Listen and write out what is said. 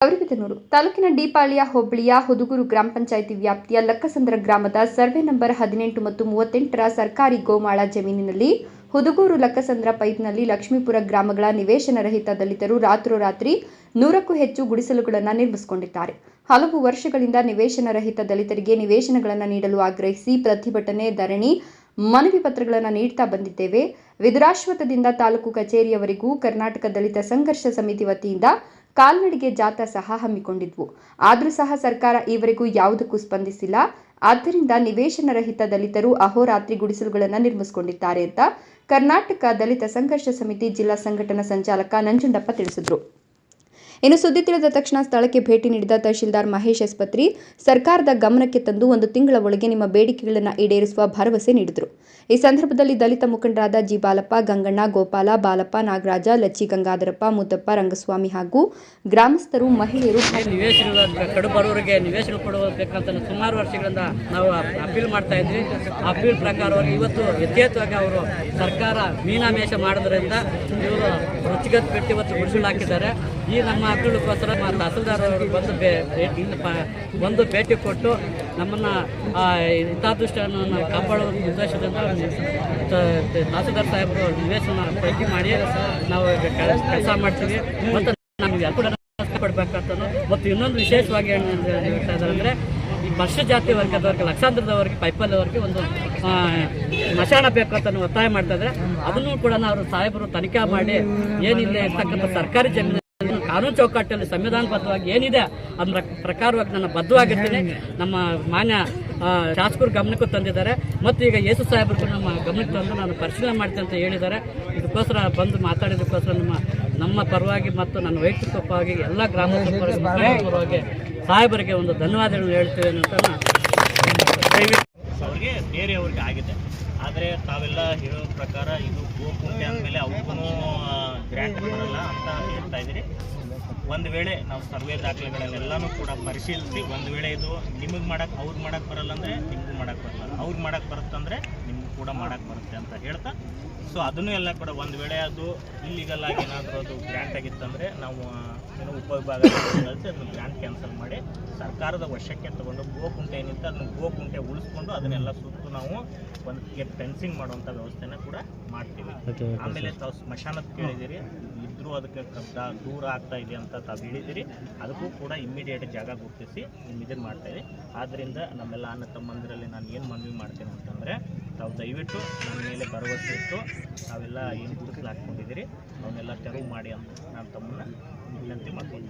ಗೌರಿಬಿದನೂರು ತಾಲೂಕಿನ ಡಿಪಾಳ್ಯ ಹೋಬಳಿಯ ಹುದುಗೂರು ಗ್ರಾಮ ಪಂಚಾಯಿತಿ ವ್ಯಾಪ್ತಿಯ ಲಕ್ಕಸಂದ್ರ ಗ್ರಾಮದ ಸರ್ವೆ ನಂಬರ್ 18 ಮತ್ತು 38ರ ಸರ್ಕಾರಿ ಗೋಮಾಳ ಜಮೀನಿನಲ್ಲಿ ಹುದುಗೂರು ಲಕ್ಕಸಂದ್ರ ಪೈಪ್ನಲ್ಲಿ ಲಕ್ಷ್ಮೀಪುರ ಗ್ರಾಮಗಳ ನಿವೇಶನ ರಹಿತ ದಲಿತರು ರಾತ್ರೋರಾತ್ರಿ 100ಕ್ಕೂ ಹೆಚ್ಚು ಗುಡಿಸಲುಗಳನ್ನು ನಿರ್ಮಿಸಿಕೊಂಡಿದ್ದಾರೆ. ಹಲವು ವರ್ಷಗಳಿಂದ ನಿವೇಶನ ರಹಿತ ದಲಿತರಿಗೆ ನಿವೇಶನಗಳನ್ನು ನೀಡಲು ಆಗ್ರಹಿಸಿ ಪ್ರತಿಭಟನೆ, ಧರಣಿ, ಮನವಿ ಪತ್ರಗಳನ್ನು ನೀಡುತ್ತಾ ಬಂದಿದ್ದೇವೆ. ವಿದುರಾಶ್ವತ್ಥದಿಂದ ತಾಲೂಕು ಕಚೇರಿಯವರೆಗೂ ಕರ್ನಾಟಕ ದಲಿತ ಸಂಘರ್ಷ ಸಮಿತಿ ವತಿಯಿಂದ ಕಾಲ್ನಡಿಗೆ ಜಾಥಾ ಸಹ ಹಮ್ಮಿಕೊಂಡಿದ್ವು. ಆದರೂ ಸಹ ಸರ್ಕಾರ ಈವರೆಗೂ ಯಾವುದಕ್ಕೂ ಸ್ಪಂದಿಸಿಲ್ಲ. ಆದ್ದರಿಂದ ನಿವೇಶನ ರಹಿತ ದಲಿತರು ಅಹೋರಾತ್ರಿ ಗುಡಿಸಲುಗಳನ್ನು ನಿರ್ಮಿಸಿಕೊಂಡಿದ್ದಾರೆ ಅಂತ ಕರ್ನಾಟಕ ದಲಿತ ಸಂಘರ್ಷ ಸಮಿತಿ ಜಿಲ್ಲಾ ಸಂಘಟನಾ ಸಂಚಾಲಕ ನಂಜುಂಡಪ್ಪ ತಿಳಿಸಿದರು. ಇನ್ನು ಸುದ್ದಿ ತಿಳಿದ ತಕ್ಷಣ ಸ್ಥಳಕ್ಕೆ ಭೇಟಿ ನೀಡಿದ ತಹಶೀಲ್ದಾರ್ ಮಹೇಶ್ ಎಸ್ಪತ್ರಿ ಸರ್ಕಾರದ ಗಮನಕ್ಕೆ ತಂದು 1 ತಿಂಗಳ ಒಳಗೆ ನಿಮ್ಮ ಬೇಡಿಕೆಗಳನ್ನು ಈಡೇರಿಸುವ ಭರವಸೆ ನೀಡಿದರು. ಈ ಸಂದರ್ಭದಲ್ಲಿ ದಲಿತ ಮುಖಂಡರಾದ ಜಿ ಬಾಲಪ್ಪ, ಗಂಗಣ್ಣ, ಗೋಪಾಲ, ಬಾಲಪ್ಪ, ನಾಗರಾಜ, ಲಚ್ಚಿ, ಗಂಗಾಧರಪ್ಪ, ಮುದ್ದಪ್ಪ, ರಂಗಸ್ವಾಮಿ ಹಾಗೂ ಗ್ರಾಮಸ್ಥರು, ಮಹಿಳೆಯರು ಕಡುಬಡವರಿಗೆ ನಿವೇಶನ ಕೊಡಬೇಕಂತ ಸುಮಾರು ವರ್ಷಗಳಿಂದ ನಾವು ಅಪೀಲ್ ಮಾಡ್ತಾ ಇದ್ವಿ. ಅಪೀಲ್ ಪ್ರಕಾರವಾಗಿ ಇವತ್ತು ಯಥೇಚ್ಛವಾಗಿ ಅವರು ಸರ್ಕಾರ ಮೀನಾಮೇಷ ಮಾಡೋದ್ರಿಂದ ಇವರು ರುಚಿಗತ್ ಬಿಟ್ಟು ಇವತ್ತು ಗುಡಿಸಲು ಹಾಕಿದ್ದಾರೆ. ಈ ನಮ್ಮ ಅಪೀಲಕ್ಕೋಸ್ಕರ ತಹಸೀಲ್ದಾರ್ ಅವರು ಬಂದು ಭೇಟಿ ಕೊಟ್ಟು ನಮ್ಮನ್ನು ಹಿತಾದೃಷ್ಟಿಯನ್ನು ಕಾಪಾಡುವ ಉದ್ದೇಶದಿಂದ ತಹಸೀಲ್ದಾರ್ ಸಾಹೇಬರು ನಿವೇಶನ ಪಟ್ಟಿ ಮಾಡಿ ನಾವು ಕೆಲಸ ಮಾಡ್ತೀವಿ ಮತ್ತು ನಮಗೆ ಕೂಡ ಪಡಬೇಕಂತ. ಮತ್ತು ಇನ್ನೊಂದು ವಿಶೇಷವಾಗಿ ಹೇಳ್ತಾ ಇದ್ದಾರೆ ಅಂದರೆ ಈ ಪರಿಶಿಷ್ಟ ಜಾತಿ ವರ್ಗದವ್ರಿಗೆ, ಲಕ್ಷಾಂತರದವರಿಗೆ, ಪೈಪಲ್ಯವರಿಗೆ ಒಂದು ಸ್ಮಶಾನ ಬೇಕು ಅಂತ ಒತ್ತಾಯ ಮಾಡ್ತಾ ಇದ್ದಾರೆ. ಅದನ್ನು ಕೂಡ ಅವರು ಸಾಹೇಬರು ತನಿಖೆ ಮಾಡಿ ಏನಿಲ್ಲ ಇರ್ತಕ್ಕಂಥ ಸರ್ಕಾರಿ ಜಮೀನು ಕಾನೂನು ಚೌಕಟ್ಟಲ್ಲಿ ಸಂವಿಧಾನಬದ್ಧವಾಗಿ ಏನಿದೆ ಅದರ ಪ್ರಕಾರವಾಗಿ ನಾನು ಬದ್ಧವಾಗಿರ್ತೀನಿ. ನಮ್ಮ ಮಾನ್ಯ ಶಾಸಕರು ಗಮನಕ್ಕೂ ತಂದಿದ್ದಾರೆ ಮತ್ತು ಈಗ ಯೇಸು ಸಾಹೇಬರು ನಮ್ಮ ಗಮನಕ್ಕೆ ತಂದು ನಾನು ಪರಿಶೀಲನೆ ಮಾಡ್ತೀನಿ ಅಂತ ಹೇಳಿದ್ದಾರೆ. ಇದಕ್ಕೋಸ್ಕರ ಬಂದು ಮಾತಾಡಿದಕ್ಕೋಸ್ಕರ ನಮ್ಮ ಪರವಾಗಿ ಮತ್ತು ನನ್ನ ವೈಯಕ್ತಿಕ ಪರವಾಗಿ ಎಲ್ಲ ಗ್ರಾಮಸ್ಥರ ಪರವಾಗಿ ಸಾಹೇಬರಿಗೆ ಒಂದು ಧನ್ಯವಾದಗಳು ಹೇಳ್ತೇವೆ ಅಂತ ಅವ್ರಿಗೆ ಬೇರೆಯವ್ರಿಗೆ ಆಗಿದೆ. ಆದರೆ ತಾವೆಲ್ಲ ಹೇಳೋ ಪ್ರಕಾರ ಇದು ಗೋಕುಂಟೆ ಅಂದಮೇಲೆ ಅವ್ರಿಗೂ ಗ್ರ್ಯಾಂಟ್ ಬರಲ್ಲ ಅಂತ ಹೇಳ್ತಾ ಇದ್ದೀರಿ. ಒಂದು ವೇಳೆ ನಾವು ಸರ್ವೆ ದಾಖಲೆಗಳನ್ನೆಲ್ಲನೂ ಕೂಡ ಪರಿಶೀಲಿಸಿ ಒಂದು ವೇಳೆ ಇದು ನಿಮಗೆ ಮಾಡೋಕ್ಕೆ ಅವ್ರಿಗೆ ಮಾಡೋಕ್ಕೆ ಬರಲ್ಲ ಅಂದರೆ ನಿಮಗೂ ಮಾಡೋಕ್ಕೆ ಬರಲ್ಲ, ಅವ್ರಿಗೆ ಮಾಡೋಕ್ಕೆ ಬರುತ್ತಂದರೆ ನಿಮಗೂ ಕೂಡ ಮಾಡೋಕ್ಕೆ ಬರುತ್ತೆ ಅಂತ ಹೇಳ್ತಾ, ಸೊ ಅದನ್ನು ಎಲ್ಲ ಕೂಡ ಒಂದು ವೇಳೆ ಅದು ಇಲ್ಲಿಗಲ್ ಆಗಿ ಏನಾದರೂ ಅದು ಗ್ರ್ಯಾಂಟ್ ಆಗಿತ್ತಂದರೆ ನಾವು ಏನೋ ಉಪವಿಭಾಗ ಕಳಿಸಿ ಅದನ್ನು ಗ್ರ್ಯಾಂಟ್ ಕ್ಯಾನ್ಸಲ್ ಮಾಡಿ ಸರ್ಕಾರದ ವಶಕ್ಕೆ ತೊಗೊಂಡು ಗೋಕುಂಟೆ ಏನಿತ್ತು ಅದನ್ನು ಗೋಕುಂಟೆ ಉಳಿಸ್ಕೊಂಡು ಅದನ್ನೆಲ್ಲ ಸುತ್ತು ನಾವು ಒಂದು ಫೆನ್ಸಿಂಗ್ ಮಾಡುವಂಥ ವ್ಯವಸ್ಥೆನ ಕೂಡ ಮಾಡ್ತೀವಿ. ಆಮೇಲೆ ತಾವು ಸ್ಮಶಾನದ ಕೇಳಿದ್ದೀರಿ, ಇದ್ದರೂ ಅದಕ್ಕೆ ದೂರ ಆಗ್ತಾ ಇದೆ ಅಂತ ತಾವು ಹೇಳಿದ್ದೀರಿ. ಅದಕ್ಕೂ ಕೂಡ ಇಮ್ಮಿಡಿಯೇಟ್ ಜಾಗ ಗುರುತಿಸಿ ಇದನ್ನು ಮಾಡ್ತಾಯಿದ್ದೀವಿ. ಆದ್ದರಿಂದ ನಮ್ಮೆಲ್ಲ ಅಣ್ಣ ತಮ್ಮಂದಿರಲ್ಲಿ ನಾನು ಏನು ಮನವಿ ಮಾಡ್ತೇನೆ ಅಂತಂದರೆ ತಾವು ದಯವಿಟ್ಟು ನನ್ನ ಮೇಲೆ ಭರವಸೆ ಇಟ್ಟು ತಾವೆಲ್ಲ ಏನು ಗುರುತಿಗೆ ಹಾಕ್ಕೊಂಡಿದ್ದೀರಿ ಅವನ್ನೆಲ್ಲ ತೆರವು ಮಾಡಿ ಅಂತ ನಾನು ತಮ್ಮನ್ನ ವಿನಂತಿ ಮಾಡ್ತೀನಿ.